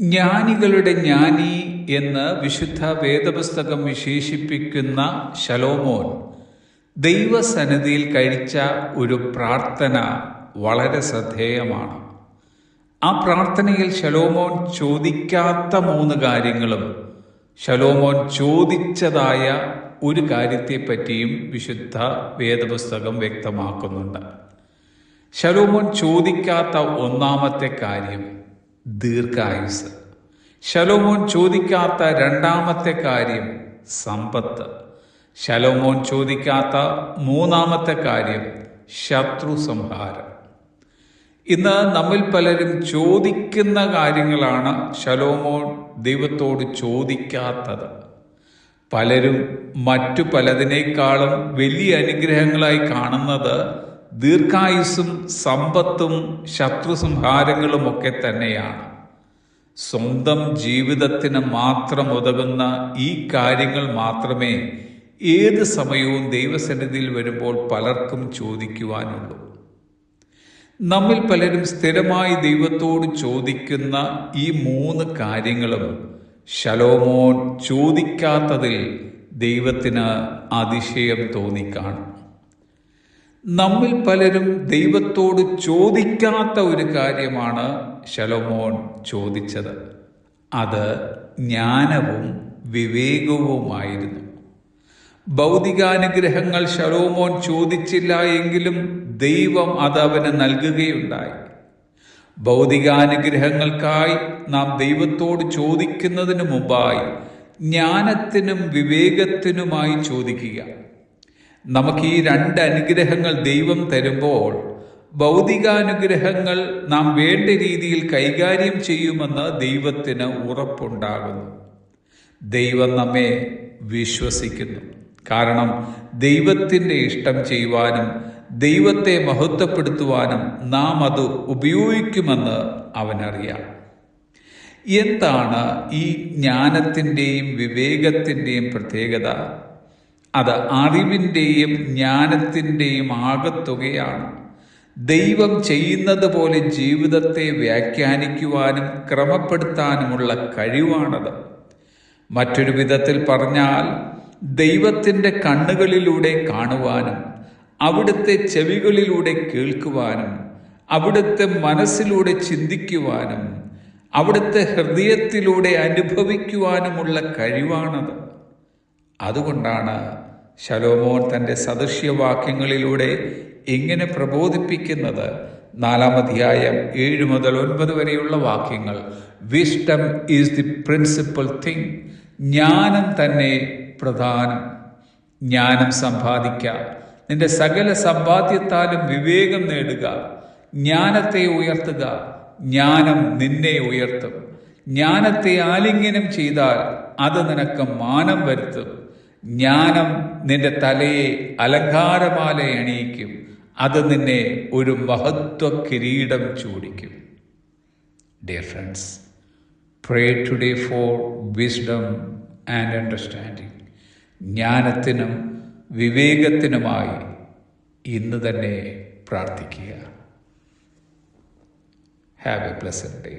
ജ്ഞാനികളുടെ ജ്ഞാനി എന്ന് വിശുദ്ധ വേദപുസ്തകം വിശേഷിപ്പിക്കുന്ന ശലോമോൻ ദൈവസന്നിധിയിൽ കഴിച്ച ഒരു പ്രാർത്ഥന വളരെ ശ്രദ്ധേയമാണ്. ആ പ്രാർത്ഥനയിൽ ശലോമോൻ ചോദിക്കാത്ത 3 കാര്യങ്ങളും ശലോമോൻ ചോദിച്ചതായ ഒരു കാര്യത്തെപ്പറ്റിയും വിശുദ്ധ വേദപുസ്തകം വ്യക്തമാക്കുന്നുണ്ട്. ശലോമോൻ ചോദിക്കാത്ത 1-ാമത്തെ കാര്യം ദീർഘായുസ്. ശലോമോൻ ചോദിക്കാത്ത 2-ാമത്തെ കാര്യം സമ്പത്ത്. ശലോമോൻ ചോദിക്കാത്ത 3-ാമത്തെ കാര്യം ശത്രു സംഹാരം. ഇന്ന് നമ്മിൽ പലരും ചോദിക്കുന്ന കാര്യങ്ങളാണ് ശലോമോൻ ദൈവത്തോട് ചോദിക്കാത്തത്. പലരും മറ്റു പലതിനേക്കാളും വലിയ അനുഗ്രഹങ്ങളായി കാണുന്നത് ദീർഘായുസ്സും സമ്പത്തും ശത്രു സംഹാരങ്ങളുമൊക്കെ തന്നെയാണ്. സ്വന്തം ജീവിതത്തിന് മാത്രം ഉതകുന്ന ഈ കാര്യങ്ങൾ മാത്രമേ ഏത് സമയവും ദൈവസന്നിധിയിൽ വരുമ്പോൾ പലർക്കും ചോദിക്കുവാനുള്ളൂ. നമ്മിൽ പലരും സ്ഥിരമായി ദൈവത്തോട് ചോദിക്കുന്ന ഈ 3 കാര്യങ്ങളും ശലോമോൻ ചോദിക്കാത്തതിൽ ദൈവത്തിന് അതിശയം തോന്നിക്കാണും. നമ്മിൽ പലരും ദൈവത്തോട് ചോദിക്കാത്ത ഒരു കാര്യമാണ് ശലോമോൻ ചോദിച്ചത്. അത് ജ്ഞാനവും വിവേകവുമായിരുന്നു. ഭൗതികാനുഗ്രഹങ്ങൾ ശലോമോൻ ചോദിച്ചില്ല എങ്കിലും ദൈവം അത് അവന് നൽകുകയുണ്ടായി. ഭൗതികാനുഗ്രഹങ്ങൾക്കായി നാം ദൈവത്തോട് ചോദിക്കുന്നതിന് മുമ്പായി ജ്ഞാനത്തിനും വിവേകത്തിനുമായി ചോദിക്കുക. നമുക്ക് ഈ 2 അനുഗ്രഹങ്ങൾ ദൈവം തരുമ്പോൾ ഭൗതികാനുഗ്രഹങ്ങൾ നാം വേണ്ട രീതിയിൽ കൈകാര്യം ചെയ്യുമെന്ന് ദൈവത്തിന് ഉറപ്പുണ്ടാകുന്നു. ദൈവം നമ്മെ വിശ്വസിക്കുന്നു. കാരണം ദൈവത്തിൻ്റെ ഇഷ്ടം ചെയ്യുവാനും ദൈവത്തെ മഹത്വപ്പെടുത്തുവാനും നാം അത് ഉപയോഗിക്കുമെന്ന് അവനറിയാം. എന്താണ് ഈ ജ്ഞാനത്തിൻ്റെയും വിവേകത്തിൻ്റെയും പ്രത്യേകത? അത് അറിവിൻ്റെയും ജ്ഞാനത്തിൻ്റെയും ആകത്തുകയാണ്. ദൈവം ചെയ്യുന്നത് പോലെ ജീവിതത്തെ വ്യാഖ്യാനിക്കുവാനും ക്രമപ്പെടുത്താനുമുള്ള കഴിവാണത്. മറ്റൊരു വിധത്തിൽ പറഞ്ഞാൽ ദൈവത്തിൻ്റെ കണ്ണുകളിലൂടെ കാണുവാനും അവിടുത്തെ ചെവികളിലൂടെ കേൾക്കുവാനും അവിടുത്തെ മനസ്സിലൂടെ ചിന്തിക്കുവാനും അവിടുത്തെ ഹൃദയത്തിലൂടെ അനുഭവിക്കുവാനുമുള്ള കഴിവാണത്. അതുകൊണ്ടാണ് ശലോമോൻ തൻ്റെ സദൃശ്യവാക്യങ്ങളിലൂടെ ഇങ്ങനെ പ്രബോധിപ്പിക്കുന്നത്. 4-ാം അധ്യായം 7 മുതൽ 9 വരെയുള്ള വാക്യങ്ങൾ. Wisdom is the principal thing. ജ്ഞാനം തന്നെ പ്രധാനം. ജ്ഞാനം സമ്പാദിക്കുക. നിന്റെ സകല സമ്പാദ്യത്താലും വിവേകം നേടുക. ജ്ഞാനത്തെ ഉയർത്തുക. ജ്ഞാനം നിന്നെ ഉയർത്തും. ജ്ഞാനത്തെ ആലിംഗനം ചെയ്താൽ അത് നിനക്ക് മാനം വരുത്തും. ജ്ഞാനം നിന്റെ തലയെ അലങ്കാരമാല അണിയിക്കും. അത് നിന്നെ ഒരു മഹത്വ കിരീടം ചൂടിക്കും. Dear friends, pray today for wisdom and understanding. ജ്ഞാനത്തിനും വിവേകത്തിനുമായി ഇന്ന് തന്നെ പ്രാർത്ഥിക്കുക. Have a blessed day.